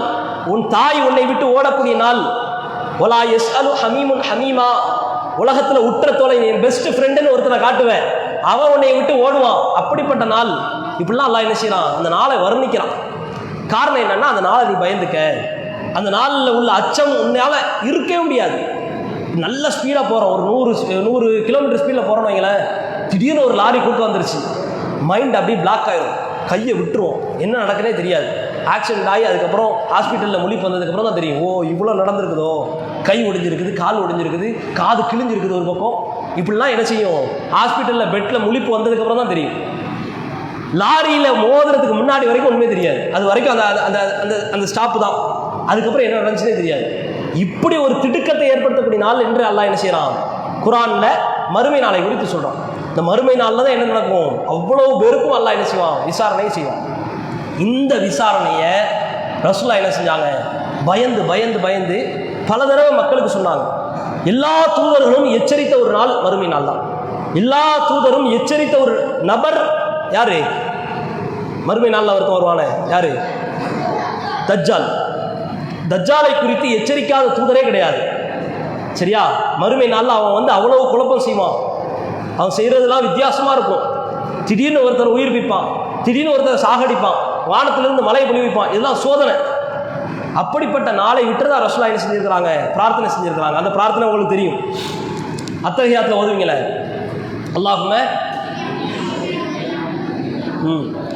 உன் தாய் உன்னை விட்டு ஓடக்கூடிய நாள். ஒலா யஸ்அலு ஹமீமுன் ஹமீமா, உலகத்தில் உற்ற தோலை, என் பெஸ்ட் ஃப்ரெண்டுன்னு ஒருத்தனை காட்டுவேன், அவன் உன்னை விட்டு ஓடுவான். அப்படிப்பட்ட நாள். இப்படிலாம் அல்லாஹ் என்ன செய்யறான், அந்த நாளை வர்ணிக்கிறான். காரணம் என்னன்னா, அந்த நாளை நீ பயந்துக்க. அந்த நாளில் உள்ள அச்சம் உன்னால இருக்கவே முடியாது. நல்ல ஸ்பீடாக போகிறோம், ஒரு 100 கிலோமீட்டர் ஸ்பீடில் போகிறோன்னு வைங்களேன், திடீர்னு ஒரு லாரி கூட்டு வந்துருச்சு, மைண்ட் அப்படியே பிளாக் ஆகிடும், கையை விட்டுருவோம், என்ன நடக்குன்னே தெரியாது. ஆக்சிடென்ட் ஆகி அதுக்கப்புறம் ஹாஸ்பிட்டலில் முழிப்பு வந்ததுக்கப்புறம் தான் தெரியும், ஓ இவ்வளோ நடந்திருக்குதோ, கை ஒடிஞ்சிருக்குது, கால் ஒடிஞ்சிருக்குது, காது கிழிஞ்சிருக்குது ஒரு பக்கம். இப்படிலாம் என்ன செய்யும், ஹாஸ்பிட்டலில் பெட்டில் முழிப்பு வந்ததுக்கப்புறம் தான் தெரியும். லாரியில் மோதுறதுக்கு முன்னாடி வரைக்கும் ஒன்றுமே தெரியாது. அது வரைக்கும் அந்த அந்த அந்த அந்த ஸ்டாப்பு தான். அதுக்கப்புறம் என்ன நடந்துச்சுன்னே தெரியாது. இப்படி ஒரு திடுக்கத்தை ஏற்படுத்தக்கூடிய நாள் என்று அல்லாஹ் என்ன செய்யறான், குரான்ல மறுமை நாளை குறித்து சொல்றான். இந்த மறுமை நாளில் தான் என்ன நடக்கும், அவ்வளவு பேருக்கும் அல்லாஹ் என்ன செய்வான், விசாரணையை செய்வான். இந்த விசாரணையை ரசூலுல்லாஹ் என்ன செஞ்சாங்க, பயந்து பயந்து பயந்து பல தடவை மக்களுக்கு சொன்னாங்க. எல்லா தூதர்களும் எச்சரித்த ஒரு நாள் மறுமை நாள் தான். எல்லா தூதரும் எச்சரித்த ஒரு நபர் யாரு, மறுமை நாளில் ஒருத்தன் வருவானே யாரு, தஜ்ஜால். தஜ்ஜாலை குறித்து எச்சரிக்காத தூதரே கிடையாது. சரியா, மறுமை நாளில் அவன் வந்து அவ்வளவு குழப்பம் செய்வான். அவன் செய்கிறதுலாம் வித்தியாசமாக இருக்கும். திடீர்னு ஒருத்தர் உயிர்ப்பிப்பான், திடீர்னு ஒருத்தர் சாகடிப்பான், வானத்திலிருந்து மழை பொழிவிப்பான். இதெல்லாம் சோதனை. அப்படிப்பட்ட நாளை விட்டுறதா ரசூலுல்லாஹ் என்ன செஞ்சிருக்கிறாங்க, பிரார்த்தனை செஞ்சிருக்கிறாங்க. அந்த பிரார்த்தனை உங்களுக்கு தெரியும், அத்தஹியாத்தில் ஓதுவீங்களே, அல்லாஹும்ம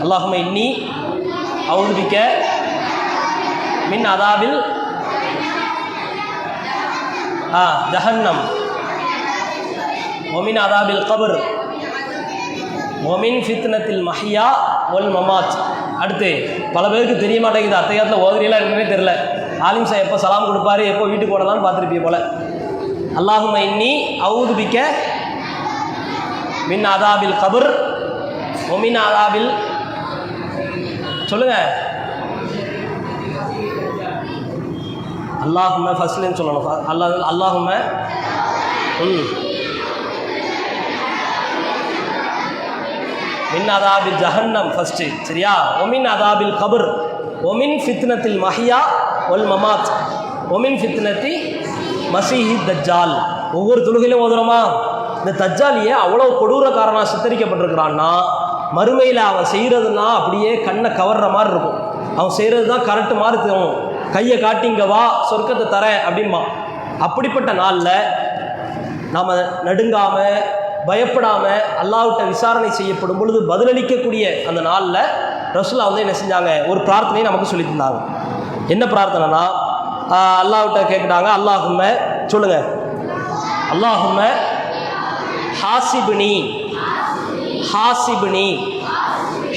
அல்லாஹும்ம இன்னி அஊது பிக்க மின் அதாபில் ஜஹன்னம் ஒமின் அதாபில் கபர் ஒமின் ஃபித்னத்தில் மஹியா ஒல் மமாத். அடுத்து பல பேருக்கு தெரிய மாட்டேங்குது, அத்தையாத்தில் ஓதுறீங்களா என்னன்னே தெரில. ஆலிம் சார் எப்போ சலாம் கொடுப்பாரு, எப்போ வீட்டுக்கு ஓடலான்னு பார்த்துருப்பீங்க போல. அல்லாஹும்ம இன்னி அஊது பிக்க மின் அதாபில் கபர் ஒமின் அதாபில், சொல்லுங்க அல்லாஹும்ம ஃபஸ்ட்லேன்னு சொல்லணும். அல்லாஹும்ம மின் அதாபில் ஜஹன்னம் ஃபஸ்ட்டு. சரியா, ஒமின் அதாபில் கபர் ஒமின் ஃபித்னத்தில் மஹியா ஒல் மமாத் ஒமின் ஃபித்னத்தி மசீஹி தஜ்ஜால். ஒவ்வொரு தொழுகையிலும் ஓதுறோமா, இந்த தஜ்ஜாலியே அவ்வளோ கொடூரக்காரனாக சித்தரிக்கப்பட்டிருக்கிறான்னா, மறுமையில் அவன் செய்கிறதுனா அப்படியே கண்ணை கவர்ற மாதிரி இருக்கும். அவன் செய்கிறது தான் கரெக்டு மாதிரி தரும். கையை காட்டிங்க வா சொர்க்கத்தை தரேன் அப்படின்பா. அப்படிப்பட்ட நாளில் நாம் நடுங்காமல் பயப்படாமல் அல்லாஹ்விட்ட விசாரணை செய்யப்படும் பொழுது பதிலளிக்கக்கூடிய அந்த நாளில் ரசூலுல்லாஹ் வந்து என்ன செஞ்சாங்க, ஒரு பிரார்த்தனையை நமக்கு சொல்லி தந்தாங்க. என்ன பிரார்த்தனைனா, அல்லாஹ்விட்ட கேட்குறாங்க, அல்லாஹும்ம சொல்லுங்க, அல்லாஹும்ம ஹாசிப்னி ஹாசிப்னி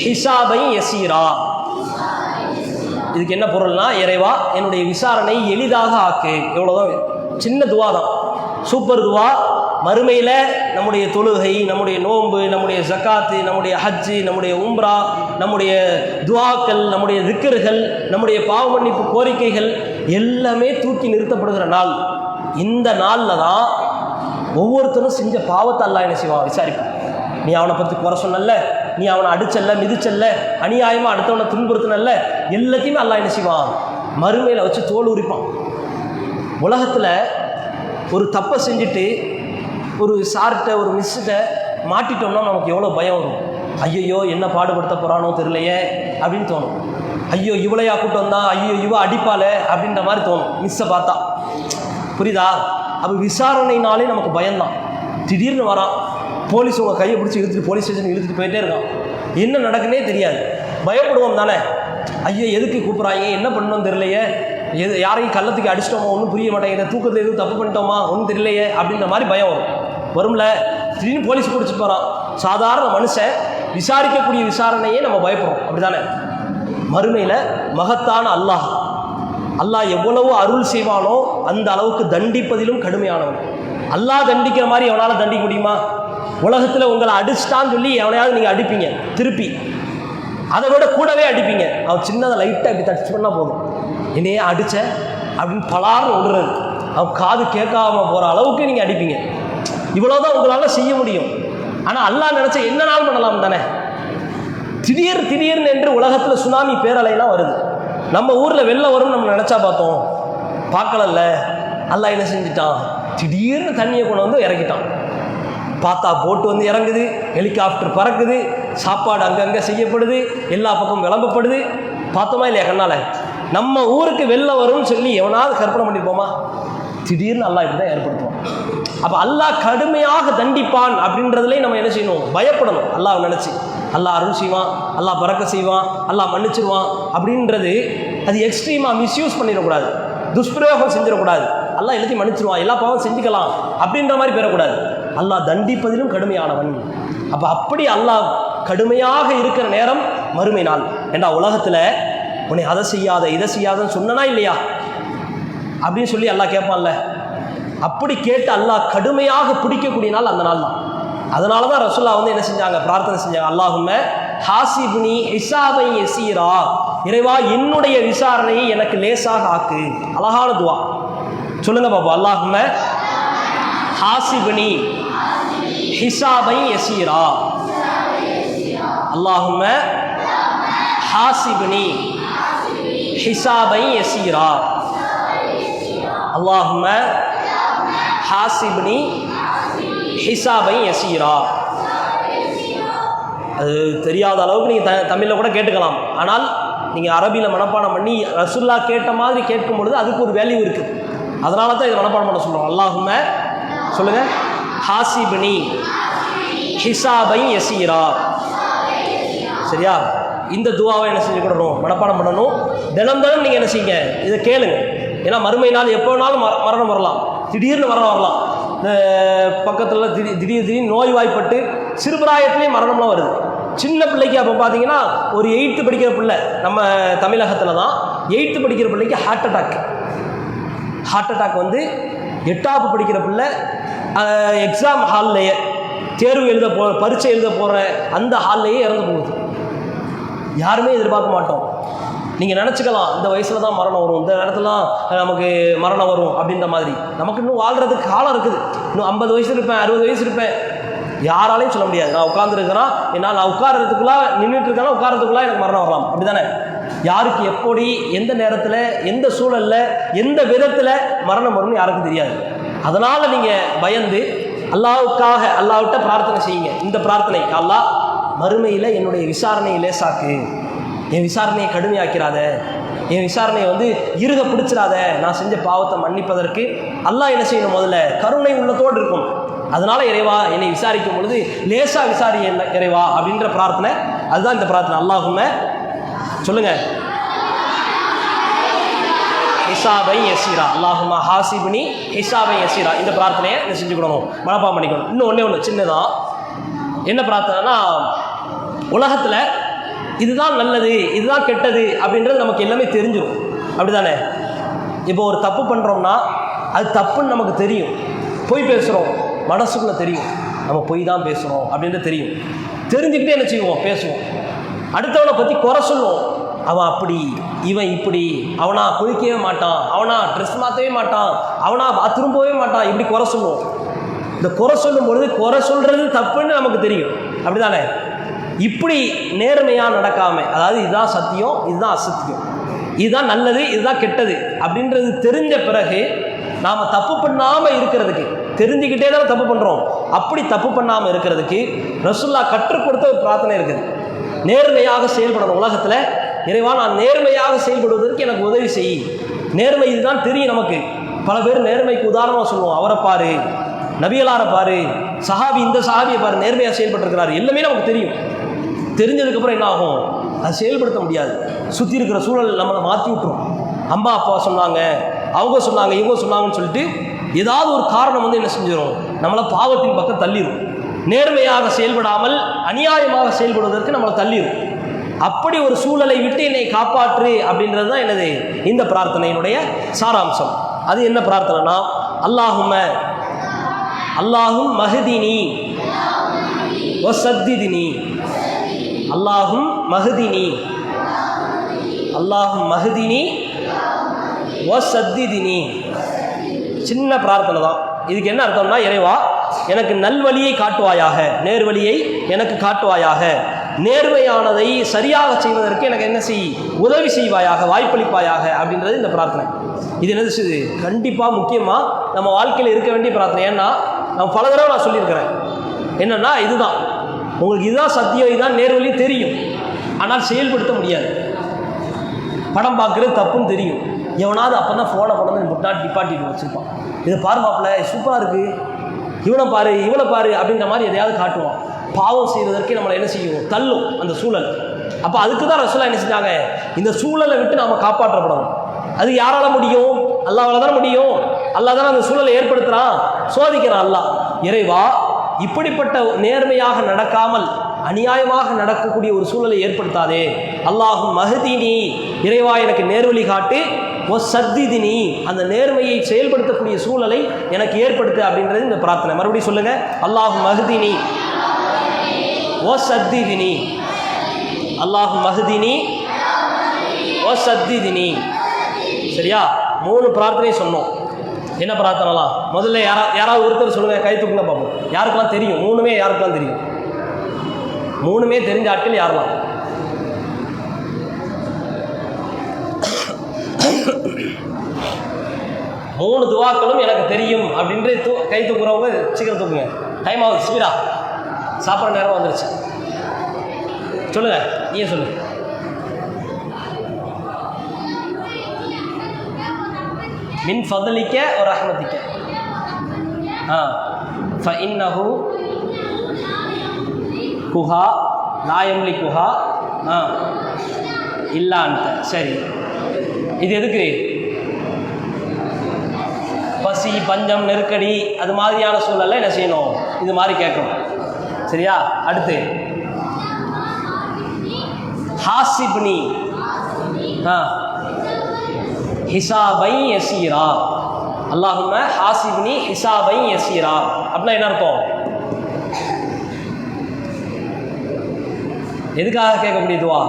ஹிசாபை யசீரா. இதுக்கு என்ன பொருள்னா, இறைவா என்னுடைய விசாரணை எளிதாக ஆக்கு. எவ்வளோதான், சின்ன துவா தான், சூப்பர் துவா. மறுமையில் நம்முடைய தொழுகை, நம்முடைய நோன்பு, நம்முடைய ஜக்காத்து, நம்முடைய ஹஜ்ஜு, நம்முடைய உம்ரா, நம்முடைய துவாக்கள், நம்முடைய திக்ர்கள், நம்முடைய பாவ மன்னிப்பு கோரிக்கைகள் எல்லாமே தூக்கி நிறுத்தப்படுகிற நாள். இந்த நாளில் தான் ஒவ்வொருத்தரும் செஞ்ச பாவத்தை அல்லாஹ் என்ன செய்வான், விசாரிப்பான். நீ அவனை பற்றி குறை சொன்னல்ல, நீ அவனை அடிச்சல்ல, மிதிச்சல்ல, அநியாயமாக அடுத்தவனை துன்புறுத்தினல்ல, எல்லாத்தையுமே அல்லாஹ் என்ன செய்வான்? மறுமையில் வச்சு தோல் உரிப்பான். உலகத்தில் ஒரு தப்பை செஞ்சுட்டு ஒரு சார்கிட்ட ஒரு மிஸ்ஸிட்ட மாட்டிட்டோம்னா நமக்கு எவ்வளோ பயம் வரும். ஐயோ என்ன பாடுபடுத்த போகிறானோ தெரியலையே அப்படின்னு தோணும். ஐயோ இவளையா கூட்டம் வந்தான், ஐயோ இவ அடிப்பாளே அப்படின்ற மாதிரி தோணும் மிஸ்ஸை பார்த்தா. புரியுதா? அப்போ விசாரணைனாலே நமக்கு பயம்தான். திடீர்னு வரான், போலீஸ் உங்கள் கையை பிடிச்சி இழுத்துட்டு போலீஸ் ஸ்டேஷன் இழுத்துட்டு போயிட்டே இருக்கான். என்ன நடக்குன்னே தெரியாது, பயப்படுவோம் தானே. ஐயோ எதுக்கு கூப்பிட்றாங்க, என்ன பண்ணணும் தெரியலையே, யாரையும் கள்ளத்துக்கு அடிச்சிட்டோமா, ஒன்றும் புரிய மாட்டேங்குது, தூக்கத்தில் எதுவும் தப்பு பண்ணிட்டோமா, ஒன்றும் தெரியலையே அப்படின்ற மாதிரி பயம் வரும்ல. திடீர்னு போலீஸ் பிடிச்சிட்டு போகிறான். சாதாரண மனுஷன் விசாரிக்கக்கூடிய விசாரணையே நம்ம பயப்படுறோம், அப்படி தானே. மறுமையில் மகத்தான அல்லாஹ் எவ்வளவு அருள் செய்வானோ அந்த அளவுக்கு தண்டிப்பதிலும் கடுமையானவன். அல்லாஹ் தண்டிக்கிற மாதிரி எவனால் தண்டிக்க முடியுமா? உலகத்தில் உங்களை அடிச்சிட்டான்னு சொல்லி எவனையாவது நீங்கள் அடிப்பீங்க, திருப்பி அதை விட கூடவே அடிப்பீங்க. அவன் சின்னதை லைட்டாக இப்படி டச் பண்ணால் போதும், என்னையே அடித்த அப்படின்னு பலார்னு விடுறது, அவன் காது கேட்காம போகிற அளவுக்கு நீங்கள் அடிப்பீங்க. இவ்வளோதான் உங்களால் செய்ய முடியும். ஆனால் அல்லாஹ் நினச்ச என்ன நாள் பண்ணலாம் தானே. திடீர்னு என்று உலகத்தில் சுனாமி பேரலைலாம் வருது. நம்ம ஊரில் வெள்ளம் வரும்னு நம்ம நினச்சா பார்த்தோம், பார்க்கலல்ல. அல்லாஹ் என்ன செஞ்சிட்டான்? திடீர்னு தண்ணியை கொண்டு வந்து இறக்கிட்டான். பார்த்தா போட்டு வந்து இறங்குது, ஹெலிகாப்டர் பறக்குது, சாப்பாடு அங்கங்கே செய்யப்படுது, எல்லா பக்கமும் விளம்பப்படுது. பார்த்தோமா இல்லையா கண்ணால்? நம்ம ஊருக்கு வெள்ளம் வரும்னு சொல்லி எவனாவது கற்பனை பண்ணியிருப்போமா? திடீர்னு அல்லாஹ் இப்படி தான் ஏற்படுத்துவான். அப்போ அல்லாஹ் கடுமையாக தண்டிப்பான் அப்படின்றதுலேயும் நம்ம என்ன செய்யணும்? பயப்படணும். அல்லாஹ் நினச்சி அல்லாஹ் அருள் செய்வான், அல்லாஹ் பறக்க செய்வான், அல்லாஹ் மன்னிச்சிருவான் அப்படின்றது அது எக்ஸ்ட்ரீமாக மிஸ்யூஸ் பண்ணிடக்கூடாது, துஷ்பிரயோகம் செஞ்சிடக்கூடாது. அல்லாஹ் எல்லாத்தையும் மன்னிச்சிருவான், எல்லா பாவம் செஞ்சுக்கலாம் அப்படின்ற மாதிரி பெறக்கூடாது. அல்லாஹ் தண்டிப்பதிலும் கடுமையானவன். அப்போ அப்படி அல்லாஹ் கடுமையாக இருக்கிற நேரம் மறுமை நாள். ஏண்டா உலகத்தில் உன்னை அதை செய்யாத இதை செய்யாதன்னு சொன்னனா இல்லையா அப்படின்னு சொல்லி அல்லாஹ் கேட்பான்ல. அப்படி கேட்டு அல்லாஹ் கடுமையாக பிடிக்கக்கூடிய நாள் அந்த நாள் தான். அதனால தான் ரசூலுல்லாஹ் வந்து என்ன செஞ்சாங்க? பிரார்த்தனை செஞ்சாங்க, அல்லாஹும்ம ஹாசிப்னி ஹிசாபை யஸீரா, இறைவா என்னுடைய விசாரணையை எனக்கு லேசாக ஆக்கு. அழகான துவா சொல்லுங்க பாப்பா. அல்லாஹும்ம ஹாசிப்னி ஹிசாபை யஸீரா, அல்லாஹும்ம ஹாசிப்னி ஹிசாபை யஸீரா, அல்லாஹும்ம ஹாசிப்னி ஹிசாபை யஸீரா. அது தெரியாத அளவுக்கு நீங்கள் தமிழில் கூட கேட்டுக்கலாம். ஆனால் நீங்கள் அரபியில் மனப்பாடம் பண்ணி ரசூலுல்லாஹ் கேட்ட மாதிரி கேட்கும் பொழுது அதுக்கு ஒரு வேல்யூ இருக்குது. அதனால தான் இதை மனப்பாடம் பண்ண சொல்கிறோம். அல்லாஹும்ம சொல்லுங்கள், ஹாசிப்னி ஹிசாபை யஸீரா. சரியா? இந்த துவாவை என்ன செஞ்சுக்கிடணும்? மனப்பாடம் பண்ணணும். தினம் நீங்கள் என்ன செய்யுங்க? இதை கேளுங்க. ஏன்னா மறுமை நாள் எப்போ வேணாலும் மரணம் வரலாம், திடீர்னு மரணம் வரலாம். இந்த பக்கத்தில் திடீர்னு நோய்வாய்ப்பட்டு சிறுபிராயத்துலேயும் மரணம்லாம் வருது. சின்ன பிள்ளைக்கு அப்போ பார்த்தீங்கன்னா ஒரு 8th படிக்கிற பிள்ளை, நம்ம தமிழகத்தில் தான் 8th படிக்கிற பிள்ளைக்கு ஹார்ட் அட்டாக் வந்து 8வது படிக்கிற பிள்ளை எக்ஸாம் ஹால்லையே தேர்வு எழுத பரீட்சை எழுத போகிற அந்த ஹால்லையே இறந்து போகுது. யாருமே எதிர்பார்க்க மாட்டோம். நீங்கள் நினச்சிக்கலாம் இந்த வயசில் தான் மரணம் வரும், இந்த இடத்துலாம் நமக்கு மரணம் வரும் அப்படின்ற மாதிரி. நமக்கு இன்னும் வாழ்கிறதுக்கு காலம் இருக்குது. இன்னும் 50 வயசு இருப்பேன், 60 வயசு இருப்பேன், யாராலையும் சொல்ல முடியாது. நான் உட்காந்துருக்கிறேன், என்னால் நான் உட்காரத்துக்குள்ளே நின்றுட்டு இருக்கேன்னா உட்காரத்துக்குள்ளே எனக்கு மரணம் வரலாம். அப்படி தானே? யாருக்கு எப்படி எந்த நேரத்தில் எந்த சூழலில் எந்த விதத்தில் மரணம் வரும்னு யாருக்கும் தெரியாது. அதனால் நீங்கள் பயந்து அல்லாஹ்வுக்காக அல்லாஹ்விட்ட பிரார்த்தனை செய்யுங்க. இந்த பிரார்த்தனை, அல்லாஹ் மறுமையில் என்னுடைய விசாரணையை லேசாக்கு, என் விசாரணையை கடுமையாக்கிறாத, என் விசாரணையை வந்து இருக பிடிச்சிடாத, நான் செஞ்ச பாவத்தை மன்னிப்பதற்கு அல்லாஹ் என்ன செய்யணும்? முதல்ல கருணை உள்ளத்தோடு இருக்கும். அதனால இறைவா என்னை விசாரிக்கும் பொழுது லேசா விசாரி இறைவா அப்படின்ற பிரார்த்தனை. அதுதான் இந்த பிரார்த்தனை. அல்லாஹும்ம சொல்லுங்க, ஹிசாபை யஸீரா, அல்லாஹும்ம ஹாசிப்னி ஹிசாபை யஸீரா. இந்த பிரார்த்தனையை என்ன செஞ்சுக்கணும்? மனப்பாடம் பண்ணிக்கணும். இன்னும் ஒன்று சின்னதான். என்ன பிரார்த்தனைனா, உலகத்தில் இதுதான் நல்லது இதுதான் கெட்டது அப்படின்றது நமக்கு எல்லாமே தெரிஞ்சிடும். அப்படி தானே? இப்போ ஒரு தப்பு பண்ணுறோம்னா அது தப்புன்னு நமக்கு தெரியும். பொய் பேசுகிறோம், மனசுக்குள்ளே தெரியும் நம்ம பொய் தான் பேசுகிறோம் அப்படின்றது தெரியும். தெரிஞ்சுக்கிட்டே என்ன செய்வோம்? பேசுவோம். அடுத்தவனை பற்றி குறை சொல்லுவோம். அவன் அப்படி, இவன் இப்படி, அவனா குளிக்கவே மாட்டான், அவனா ட்ரெஸ் மாற்றவே மாட்டான், அவனா பாத்ரூம் போகவே மாட்டான், இப்படி குறை சொல்லுவோம். இந்த குறை சொல்லும் பொழுது குறை சொல்கிறது தப்புன்னு நமக்கு தெரியும். அப்படி தானே? இப்படி நேர்மையாக நடக்காமல், அதாவது இதுதான் சத்தியம், இதுதான் அசத்தியம், இதுதான் நல்லது, இதுதான் கெட்டது அப்படின்றது தெரிஞ்ச பிறகு நாம் தப்பு பண்ணாமல் இருக்கிறதுக்கு, தெரிஞ்சுக்கிட்டே தான் தப்பு பண்ணுறோம், அப்படி தப்பு பண்ணாமல் இருக்கிறதுக்கு ரசூலுல்லாஹ் கற்றுக் கொடுத்த ஒரு பிரார்த்தனை இருக்குது. நேர்மையாக செயல்படணும். உலகத்தில் இறைவா நான் நேர்மையாக செயல்படுவதற்கு எனக்கு உதவி செய். நேர்மை இதுதான் தெரியும் நமக்கு. பல பேர் நேர்மைக்கு உதாரணமாக சொல்லுவோம், அவரை பாரு, நபிகளாரை பாரு, சஹாபி இந்த சஹாபியை பாரு, நேர்மையாக செயல்பட்டுருக்கிறாரு, எல்லாமே நமக்கு தெரியும். தெரிஞ்சதுக்கப்புறம் என்ன ஆகும்? அது செயல்படுத்த முடியாது. சுற்றி இருக்கிற சூழல் நம்மளை மாற்றி விட்டுரும். அம்மா அப்பா சொன்னாங்க, அவங்க சொன்னாங்க, இவங்க சொன்னாங்கன்னு சொல்லிட்டு ஏதாவது ஒரு காரணம் வந்து என்ன செஞ்சிடும், நம்மளை பாவத்தின் பக்கம் தள்ளிடும். நேர்மையாக செயல்படாமல் அநியாயமாக செயல்படுவதற்கு நம்மளை தள்ளிடும். அப்படி ஒரு சூழலை விட்டு என்னை காப்பாற்று அப்படின்றது தான் என்னது இந்த பிரார்த்தனையினுடைய சாராம்சம். அது என்ன பிரார்த்தனைனா, அல்லாஹும் மஹ்தினி வஸத்திதினி, அல்லாஹும் மஹ்தினி வஸத்திதினி. சின்ன பிரார்த்தனை தான். இதுக்கு என்ன அர்த்தம்னா, இறைவா எனக்கு நல்வழியை காட்டுவாயாக, நேர்வழியை எனக்கு காட்டுவாயாக, நேர்மையானதை சரியாக செய்வதற்கு எனக்கு என்ன உதவி செய்வாயாக, வாய்ப்பளிப்பாயாக அப்படின்றது இந்த பிரார்த்தனை. இது என்னது செய்யுது? கண்டிப்பாக முக்கியமாக நம்ம வாழ்க்கையில் இருக்க வேண்டிய பிரார்த்தனை. ஏன்னா நான் பல தடவை நான் சொல்லியிருக்கிறேன், என்னென்னா இதுதான் உங்களுக்கு, இதுதான் சத்தியம், இதுதான் நேர்வழி தெரியும், ஆனால் செயல்படுத்த முடியாது. படம் பார்க்குறது தப்புன்னு தெரியும், எவனாவது அப்போ தான் ஃபோனை கொண்டு வந்து முட்டாடி டிப்பாட்டிட்டு வச்சுருப்பான், இதை பாரு மாப்பிள்ள சூப்பராக இருக்குது, இவனை பாரு அப்படின்ற மாதிரி எதையாவது காட்டுவான். பாவம் செய்வதற்கு நம்மளை என்ன செய்யும், தள்ளும் அந்த சூழல். அப்போ அதுக்கு தான் ரசூலுல்லாஹ் என்ன செஞ்சாங்க, இந்த சூழலை விட்டு நாம் காப்பாற்றப்படணும். அது யாரால் முடியும்? அல்லாஹ்வால தான் முடியும். அல்லாஹ் தானே அந்த சூழலை ஏற்படுத்துகிறான், சோதிக்கிறான் அல்லாஹ். இறைவா இப்படிப்பட்ட நேர்மையாக நடக்காமல் அநியாயமாக நடக்கக்கூடிய ஒரு சூழலை ஏற்படுத்தாதே. அல்லாஹும் மஹ்தினி, இறைவா எனக்கு நேர்வழி காட்டு, வஸத்திதினி, அந்த நேர்மையை செயல்படுத்தக்கூடிய சூழலை எனக்கு ஏற்படுத்து அப்படின்றது இந்த பிரார்த்தனை. மறுபடியும் சொல்லுங்க, அல்லாஹும் மஹ்தினி வஸத்திதினி, அல்லாஹும் மஹ்தினி வஸத்திதினி. சரியா? 3 பிரார்த்தனை சொன்னோம். என்ன பிரார்த்தனைலாம்? முதல்ல யாராவது ஒருத்தர் சொல்லுங்க, கை தூக்குங்க பார்ப்போம். யாருக்கெல்லாம் தெரியும்? 3மே யாருக்கெல்லாம் தெரியும்? 3மே தெரிஞ்ச ஆட்கள் யாரெல்லாம்? மூணு துவாக்களும் எனக்கு தெரியும் அப்படின்ற கை தூக்குறவங்க சீக்கிரம் தூக்குங்க. டைம் ஆகுது, ஸ்பீடா சாப்பிட்ற நேரம் வந்துருச்சு. சொல்லுங்க, நீயே சொல்லுங்க. மின் ஃபضலிக்க வ ரஹ்மதிக்க, ஃபஇன்னஹு குஹா லா யம்லிகுஹா இல்லா அன்த. சரி, இது எதுக்கு? பசி, பஞ்சம், நெருக்கடி அது மாதிரியான சூழலில் என்ன செய்யணும்? இது மாதிரி கேட்கணும். சரியா? அடுத்து ஹாசிப்னி ஹிசாபை யசீரா, அல்லாஹும்ம ஹாசிப்னி ஹிசாபை யசீரா அப்படின்னா என்ன அர்த்தம்? எதுக்காக கேட்கக்கூடிய துவா?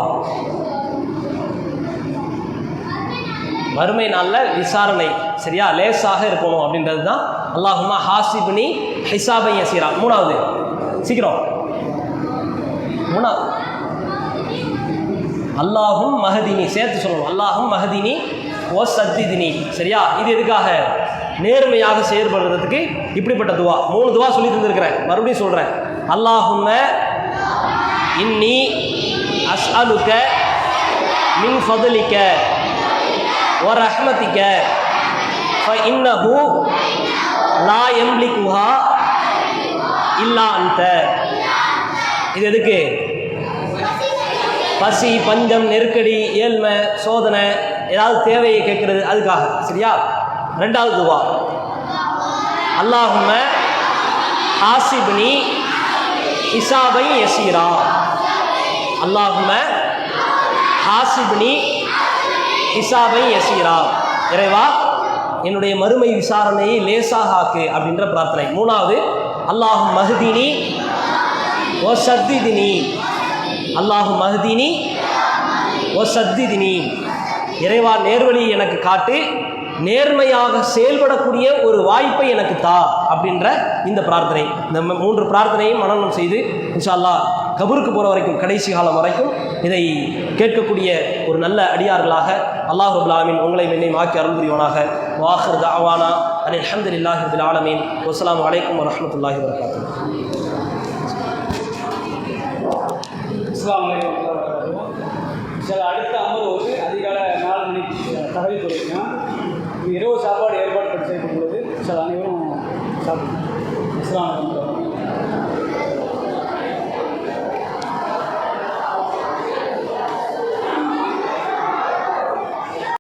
வறுமை நாளில் விசாரணை சரியா லேசாக இருக்கணும் அப்படின்றது தான் அல்லாஹும்ம ஹாசிப்னி ஹிசாபை யசீரா. 3வது சீக்கிரம், 3வது அல்லாஹும் மஹதினி சேர்த்து சொல்லணும். அல்லாஹும் மஹதினி வஸத்திதினி. சரியா? இது எதுக்காக? நேர்மையாக செயல்படுறதுக்கு இப்படிப்பட்ட துவா. 3 துவா சொல்லி தந்திருக்கிறேன், மறுபடியும் சொல்கிறேன். அல்லாஹும்ம இன்னி அஸ்அலுக மின் ஃபضலிக வ ரஹ்மதிக ஃபஇன்னஹு லா யம்லிகுஹா இல்லா அன்த. இது எதுக்கு? பசி, பஞ்சம், நெருக்கடி, ஏழ்மை, சோதனை, ஏதாவது தேவையை கேட்கறது, அதுக்காக. சரியா? 2வது துவா, அல்லாஹும்ம ஹாசிப்னி ஹிசாபை யசீரா, அல்லாஹும்ம ஹாசிப்னி ஹிசாபை யசீரா. இறைவா என்னுடைய மறுமை விசாரணையை லேசாக ஆக்கு அப்படின்ற பிரார்த்தனை. 3வது அல்லாஹும் மஹ்தினி வஸத்திதினி, அல்லாஹும் மஹ்தினி வஸத்திதினி. இறைவா நேர்வழி எனக்கு காட்டு, நேர்மையாக செயல்படக்கூடிய ஒரு வாய்ப்பை எனக்கு தா அப்படின்ற இந்த பிரார்த்தனை. இந்த 3 பிரார்த்தனையும் மனனம் செய்து இன்ஷா அல்லாஹ் கபருக்கு போகிற வரைக்கும், கடைசி காலம் வரைக்கும் இதை கேட்கக்கூடிய ஒரு நல்ல அடியார்களாக அல்லாஹ் ரப்பல் ஆலமீன் உங்களை என்னையும் ஆக்கி அருள் புரிவானாக. வாஹிர் தஅவானா அனில் ஹம்துலில்லாஹி ரப்பில் ஆலமீன். வஸ்ஸலாமு அலைக்கும் வரஹ்மத்துல்லாஹி வபரகாத்துஹு. அஸ்ஸலாமு அலைக்கும் வரஹ்மத்துல்லாஹி வபரகாத்துஹு. சில அடுத்த அமர்வு அதிகாலை 4 மணிக்கு தகவல் கொடுக்கலாம். இரவு சாப்பாடு ஏற்பாடு செய்யப்பட்டுள்ளது. சில அனைவரும் சாப்பிடுவோம். அஸ்ஸலாமு அலைக்கும்.